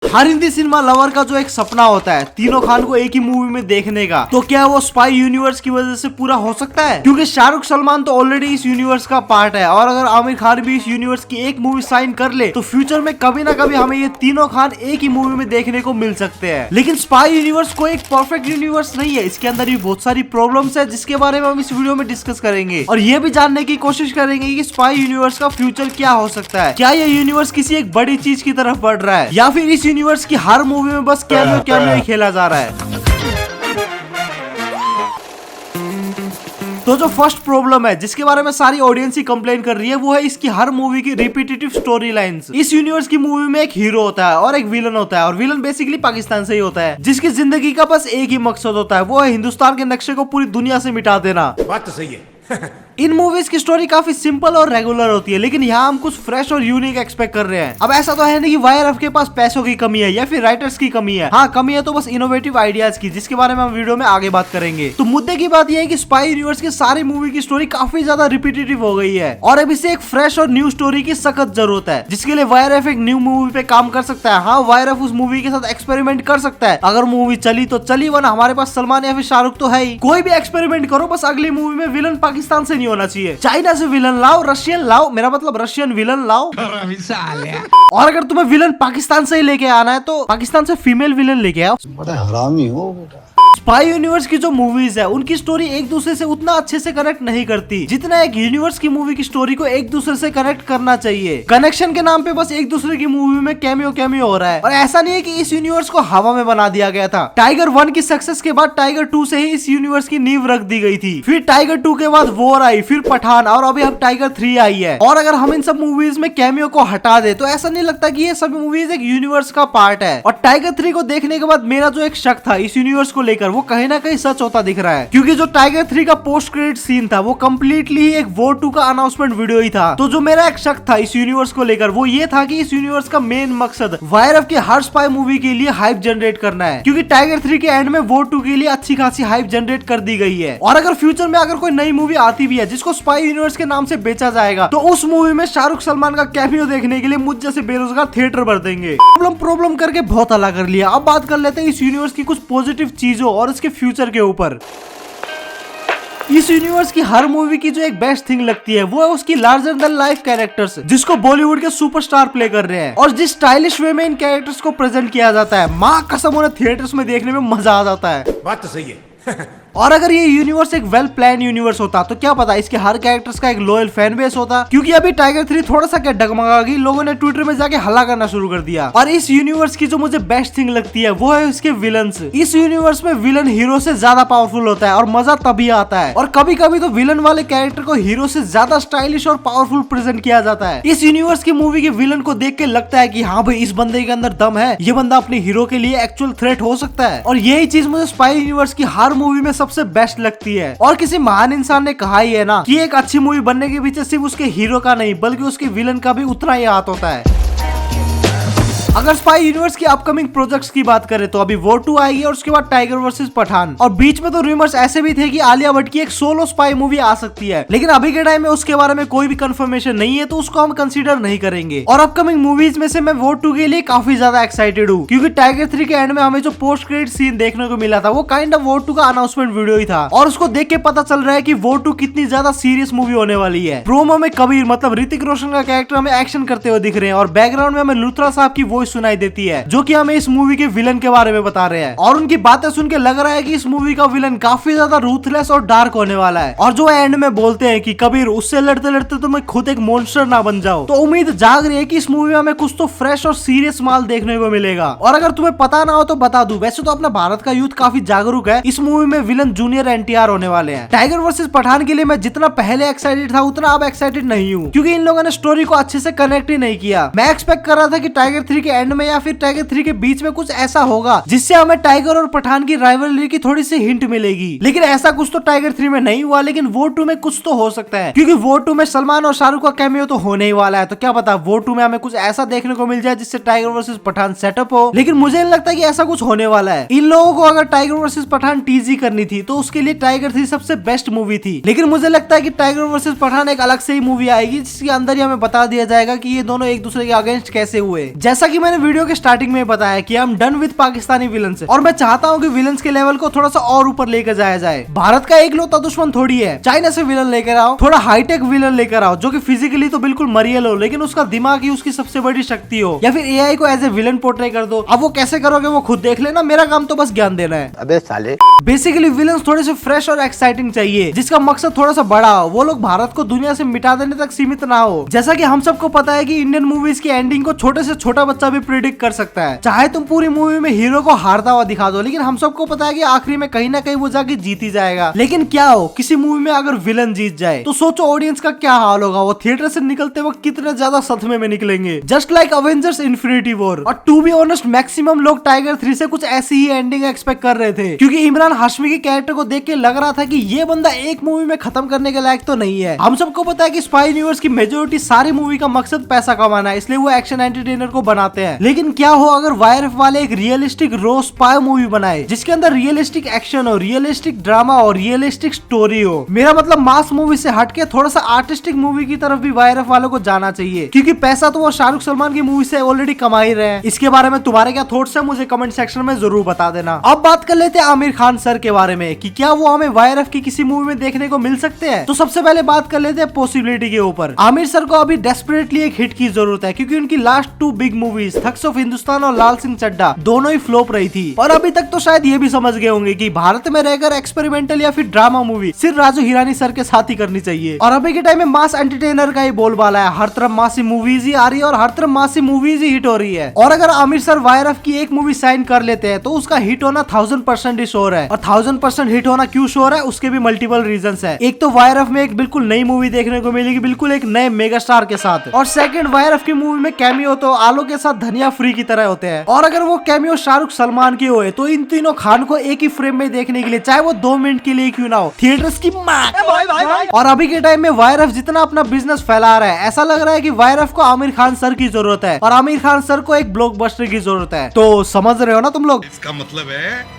हर Hindi cinema lover का जो एक सपना होता है तीनों खान को एक ही मूवी में देखने का, तो क्या वो स्पाई यूनिवर्स की वजह से पूरा हो सकता है? क्योंकि शाहरुख सलमान तो ऑलरेडी इस यूनिवर्स का पार्ट है, और अगर आमिर खान भी इस यूनिवर्स की एक मूवी साइन कर ले तो फ्यूचर में कभी ना कभी हमें ये तीनों खान एक ही मूवी में देखने को मिल सकते हैं। लेकिन स्पाई यूनिवर्स को एक परफेक्ट यूनिवर्स नहीं है, इसके अंदर भी बहुत सारी प्रॉब्लम्स है जिसके बारे में हम इस वीडियो में डिस्कस करेंगे और ये भी जानने की कोशिश करेंगे कि स्पाई यूनिवर्स का फ्यूचर क्या हो सकता है। क्या ये यूनिवर्स किसी एक बड़ी चीज की तरफ बढ़ रहा है, या फिर इस यूनिवर्स की हर मूवी में बस कैमियो ही खेला जा रहा है। तो जो फर्स्ट प्रॉब्लम है जिसके बारे में सारी ऑडियंस ही कंप्लेन कर रही है वो है इसकी हर मूवी की रिपीटेटिव स्टोरी लाइंस। इस यूनिवर्स की मूवी में एक हीरो होता है और एक विलन होता है, और विलन बेसिकली पाकिस्तान से ही होता है, जिसकी जिंदगी का बस एक ही मकसद होता है, वो है हिंदुस्तान के नक्शे को पूरी दुनिया से मिटा देना। बात तो सही है। इन मूवीज की स्टोरी काफी सिंपल और रेगुलर होती है, लेकिन यहाँ हम कुछ फ्रेश और यूनिक एक्सपेक्ट कर रहे हैं। अब ऐसा तो है नहीं कि वाईआरएफ के पास पैसों की कमी है या फिर राइटर्स की कमी है। हाँ, कमी है तो बस इनोवेटिव आइडियाज की, जिसके बारे में हम वीडियो में आगे बात करेंगे। तो मुद्दे की बात यह है कि स्पाई यूनिवर्स की सारी मूवी की स्टोरी काफी ज्यादा रिपीटेटिव हो गई है, और अब इसे एक फ्रेश और न्यू स्टोरी की सख्त जरूरत है, जिसके लिए वाईआरएफ एक न्यू मूवी पे काम कर सकता है। हाँ, वाईआरएफ उस मूवी के साथ एक्सपेरिमेंट कर सकता है, अगर मूवी चली तो चली, वरना हमारे पास सलमान या फिर शाहरुख तो है ही। कोई भी एक्सपेरिमेंट करो, बस अगली मूवी में विलन पाकिस्तान से नहीं होना चाहिए। चाइना से विलन लाओ, रशियन लाओ, मेरा मतलब रशियन विलन लाओ। और अगर तुम्हें विलन पाकिस्तान से ही लेके आना है तो पाकिस्तान से फीमेल विलन लेके आओ। बड़ा हरामी हो बेटा। स्पाई यूनिवर्स की जो मूवीज है उनकी स्टोरी एक दूसरे से उतना अच्छे से कनेक्ट नहीं करती जितना एक यूनिवर्स की मूवी की स्टोरी को एक दूसरे से कनेक्ट करना चाहिए। कनेक्शन के नाम पे बस एक दूसरे की मूवी में कैमियो हो रहा है, और ऐसा नहीं है कि इस यूनिवर्स को हवा में बना दिया गया था। टाइगर 1 की सक्सेस के बाद टाइगर 2 से ही इस यूनिवर्स की नींव रख दी गई थी, फिर टाइगर 2 के बाद वॉर आई, फिर पठान, और अभी अब टाइगर 3 आई है। और अगर हम इन सब मूवीज में कैमियो को हटा दे तो ऐसा नहीं लगता कि ये सभी मूवीज एक यूनिवर्स का पार्ट है। और टाइगर 3 को देखने के बाद मेरा जो एक शक था इस यूनिवर्स को लेकर, वो कहीं ना कहीं सच होता दिख रहा है, क्योंकि जो टाइगर 3 का पोस्ट क्रेडिट सीन था वो कम्प्लीटली एक वॉर 2 का अनाउंसमेंट वीडियो ही था। तो जो मेरा एक शक था इस यूनिवर्स को लेकर वो ये था कि इस यूनिवर्स का मेन मकसद वाईआरएफ की हर स्पाई मूवी के लिए हाइप जनरेट करना है, क्योंकि टाइगर 3 के एंड में वॉर 2 के लिए अच्छी खासी हाइप जनरेट कर दी गई है। और अगर फ्यूचर में अगर कोई नई मूवी आती भी है जिसको स्पाई यूनिवर्स के नाम से बेचा जाएगा तो उस मूवी में शाहरुख सलमान का कैमियो देखने के लिए मुझ जैसे बेरोजगार थिएटर भर देंगे। प्रॉब्लम करके बहुत अलग कर लिया, अब बात कर लेते हैं इस यूनिवर्स की कुछ पॉजिटिव चीजों और इसके फ्यूचर के ऊपर। इस यूनिवर्स की हर मूवी की जो एक बेस्ट थिंग लगती है वो है उसकी लार्जर देन लाइफ कैरेक्टर्स, जिसको बॉलीवुड के सुपरस्टार प्ले कर रहे हैं, और जिस स्टाइलिश वे में इन कैरेक्टर्स को प्रेजेंट किया जाता है, माँ कसम उन्हें थिएटर्स में देखने में मजा आ जाता है। बात तो सही है। और अगर ये यूनिवर्स एक वेल प्लान यूनिवर्स होता तो क्या पता इसके हर कैरेक्टर्स का एक लॉयल फैन बेस होता, क्योंकि अभी टाइगर 3 थोड़ा सा क्या डगमगा गई, लोगों ने ट्विटर में जाके हल्ला करना शुरू कर दिया। और इस यूनिवर्स की जो मुझे बेस्ट थिंग लगती है वो है इसके विलन्स। इस यूनिवर्स में विलन हीरो से ज्यादा पावरफुल होता है और मजा तभी आता है, और कभी कभी तो विलन वाले कैरेक्टर को हीरो से ज्यादा स्टाइलिश और पावरफुल प्रेजेंट किया जाता है। इस यूनिवर्स की मूवी के विलन को देख के लगता है कि हाँ भाई इस बंदे के अंदर दम है, ये बंदा अपने हीरो के लिए एक्चुअल थ्रेट हो सकता है। और यही चीज मुझे स्पाई यूनिवर्स की हर मूवी में सबसे बेस्ट लगती है। और किसी महान इंसान ने कहा ही है ना कि एक अच्छी मूवी बनने के पीछे सिर्फ उसके हीरो का नहीं बल्कि उसके विलन का भी उतना ही हाथ होता है। अगर स्पाई यूनिवर्स की अपकमिंग प्रोजेक्ट्स की बात करें तो अभी वॉर 2 आएगी और उसके बाद टाइगर वर्सेस पठान, और बीच में तो रूमर्स ऐसे भी थे कि आलिया भट्ट की एक सोलो स्पाई मूवी आ सकती है, लेकिन अभी के टाइम में उसके बारे में कोई भी कंफर्मेशन नहीं है तो उसको हम कंसीडर नहीं करेंगे। और अपकमिंग मूवीज में से मैं वॉर 2 के लिए काफी ज्यादा एक्साइटेड हूँ, क्योंकि टाइगर 3 के एंड में हमें जो पोस्ट क्रेडिट सीन देखने को मिला था वो काइंड ऑफ वॉर 2 का अनाउंसमेंट वीडियो ही था, और उसको देख के पता चल रहा है कि वॉर 2 कितनी ज्यादा सीरियस मूवी होने वाली है। प्रोमो में कबीर मतलब ऋतिक रोशन का कैरेक्टर हमें एक्शन करते हुए दिख रहे हैं, और बैकग्राउंड में हमें लुथरा साहब की वॉइस सुनाई देती है जो कि हमें इस मूवी के विलन के बारे में बता रहे हैं। और उनकी बातें सुन के लग रहा है कि इस मूवी का विलन काफी ज्यादा रूथलेस और डार्क होने वाला है, और जो एंड में बोलते हैं कि कबीर उससे लड़ते लड़ते तुम्हें खुद एक मॉन्स्टर ना बन जाओ, तो उम्मीद जाग रही है कि इस मूवी में हमें कुछ तो फ्रेश और सीरियस माल देखने को मिलेगा। और अगर तुम्हें पता ना हो तो बता दूं, वैसे तो अपना भारत का यूथ काफी जागरूक है, इस मूवी में विलन जूनियर एनटीआर होने वाले हैं। टाइगर वर्सेस पठान के लिए मैं जितना पहले एक्साइटेड था उतना अब एक्साइटेड नहीं हूँ, क्योंकि इन लोगों ने स्टोरी को अच्छे से कनेक्ट ही नहीं किया। मैं एक्सपेक्ट कर रहा था कि टाइगर 3 के एंड में या फिर टाइगर 3 के बीच में कुछ ऐसा होगा जिससे हमें टाइगर और पठान की राइवलरी की थोड़ी सी हिंट मिलेगी, लेकिन ऐसा कुछ तो टाइगर 3 में नहीं हुआ। लेकिन वॉर 2 में कुछ तो हो सकता है, क्योंकि वॉर 2 में सलमान और शाहरुख का कैमियो तो होने ही वाला है, तो क्या पता वॉर 2 में हमें कुछ ऐसा देखने को मिल जाए जिससे टाइगर वर्सेस पठान सेटअप हो। लेकिन मुझे नहीं लगता कि ऐसा कुछ होने वाला है। इन लोगों को अगर टाइगर वर्सेस पठान टीजी करनी थी तो उसके लिए टाइगर 3 सबसे बेस्ट मूवी थी, लेकिन मुझे लगता है कि टाइगर वर्सेस पठान एक अलग से ही मूवी आएगी जिसके अंदर ही हमें बता दिया जाएगा कि ये दोनों एक दूसरे के अगेंस्ट कैसे हुए। जैसा कि मैंने वीडियो के स्टार्टिंग में बताया कि हम डन विद पाकिस्तानी विलन से, और मैं चाहता हूँ कि विलन्स के लेवल को थोड़ा सा और ऊपर लेकर जाया जाए। भारत का एक लौता दुश्मन थोड़ी है, चाइना से विलन लेकर आओ, थोड़ा हाईटेक विलन लेकर आओ जो कि फिजिकली तो बिल्कुल मरियल हो लेकिन उसका दिमाग ही उसकी सबसे बड़ी शक्ति हो, या फिर एआई को एज ए विलन पोर्ट्रे कर दो। अब वो कैसे करोगे वो खुद देख लेना, मेरा काम तो बस ज्ञान देना है। अबे साले। बेसिकली विलन्स थोड़े से फ्रेश और एक्साइटिंग चाहिए जिसका मकसद थोड़ा सा बड़ा हो, वो लोग भारत को दुनिया से मिटा देने तक सीमित ना हो। जैसा कि हम सबको पता है कि इंडियन मूवीज की एंडिंग को छोटे से छोटा बच्चा भी प्रिडिक्ट कर सकता है, चाहे तुम पूरी मूवी में हीरो को हारता हुआ दिखा दो, लेकिन हम सबको पता है कि आखिरी में कहीं ना कहीं वो जाके जीत ही जाएगा। लेकिन क्या हो किसी मूवी में अगर विलन जीत जाए तो सोचो ऑडियंस का क्या हाल होगा, वो थिएटर से निकलते वक्त कितने ज्यादा सदमे में निकलेंगे, just like Avengers infinity war. और टू बी ऑनेस्ट मैक्सिमम लोग टाइगर 3 से कुछ ऐसी ही एंडिंग एक्सपेक्ट कर रहे थे, क्योंकि इमरान हाशमी के कैरेक्टर को देख के लग रहा था कि ये बंदा एक मूवी में खत्म करने के लायक तो नहीं है। हम सबको पता है कि स्पाई यूनिवर्स की मेजोरिटी सारी मूवी का मकसद पैसा कमाना है, इसलिए वो एक्शन एंटरटेनर को बनाते हैं। लेकिन क्या हो अगर वाईआरएफ वाले एक रियलिस्टिक रो स्पाई मूवी बनाए जिसके अंदर रियलिस्टिक एक्शन हो, रियलिस्टिक ड्रामा और रियलिस्टिक स्टोरी हो। मेरा मतलब मास मूवी से हटके थोड़ा सा आर्टिस्टिक मूवी की तरफ भी वाईआरएफ वालों को जाना चाहिए, क्योंकि पैसा तो वो शाहरुख सलमान की मूवी से ऑलरेडी कमा ही रहे हैं। इसके बारे में तुम्हारे क्या थॉट्स है मुझे कमेंट सेक्शन में जरूर बता देना। अब बात कर लेते हैं आमिर खान सर के बारे में कि क्या वो हमें वाईआरएफ की किसी मूवी में देखने को मिल सकते हैं। तो सबसे पहले बात कर लेते हैं पॉसिबिलिटी के ऊपर। आमिर सर को अभी डेस्परेटली एक हिट की जरूरत है, क्योंकि उनकी last 2 big movies thugs of Hindustan और लाल सिंह चड्ढा दोनों ही फ्लॉप रही थी। और अभी तक तो शायद ये भी समझ गए होंगे कि भारत में रहकर एक्सपेरिमेंटल या फिर ड्रामा मूवी सिर्फ राजू हिरानी सर के साथ ही करनी चाहिए। और अभी के टाइम में मास एंटरटेनर का ही बोलबाला है, हर तरफ मासी मूवीज ही आ रही है और हर तरफ मासी मूवीज ही हिट हो रही है। और अगर आमिर सर वाईआरएफ की एक मूवी साइन कर लेते हैं तो उसका हिट होना 1000% ही श्योर है। और 1000% हिट होना क्यों श्योर है उसके भी मल्टीपल रीजंस है। एक तो वाईआरएफ में एक बिल्कुल नई मूवी देखने को मिलेगी, बिल्कुल एक नए मेगा स्टार के साथ। और सेकंड वाईआरएफ की मूवी में कैमियो तो आलो के साथ धनिया फ्री की तरह होते हैं। और अगर वो कैमियो शाहरुख सलमान की होए तो इन तीनों खान को एक ही फ्रेम में देखने के लिए, चाहे वो 2 मिनट के लिए क्यों ना हो, थिएटर्स की मां। और अभी के टाइम में वाईआरएफ जितना अपना बिजनेस फैला रहा है, ऐसा लग रहा है कि वाईआरएफ को आमिर खान सर की जरूरत है और आमिर खान सर को एक ब्लॉकबस्टर की जरूरत है। तो समझ रहे हो ना तुम लोग? इसका मतलब है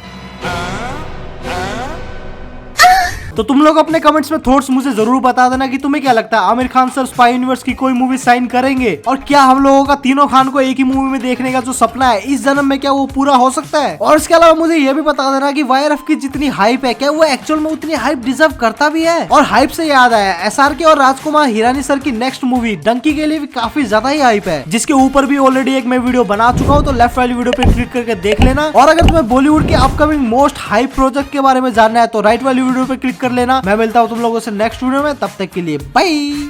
तो तुम लोग अपने कमेंट्स में थॉट्स मुझे जरूर बता देना कि तुम्हें क्या लगता है Aamir Khan sir spy universe की कोई मूवी साइन करेंगे, और क्या हम लोगों का तीनों खान को एक ही मूवी में देखने का जो सपना है इस जन्म में क्या वो पूरा हो सकता है। और इसके अलावा मुझे ये भी बता देना कि वाईआरएफ की जितनी हाइप है क्या वो एक्चुअल में उतनी हाइप डिजर्व करता भी है। और हाइप से याद आया, एसआरके और राजकुमार हिरानी सर की नेक्स्ट मूवी डंकी के लिए भी काफी ज्यादा ही हाइप है, जिसके ऊपर भी ऑलरेडी एक मैं वीडियो बना चुका हूँ, तो लेफ्ट वाली वीडियो पे क्लिक करके देख लेना। और अगर तुम्हें बॉलीवुड के अपकमिंग मोस्ट हाइप प्रोजेक्ट के बारे में जानना है तो राइट वाली वीडियो पे क्लिक कर लेना। मैं मिलता हूँ तुम लोगों से नेक्स्ट वीडियो में, तब तक के लिए बाय।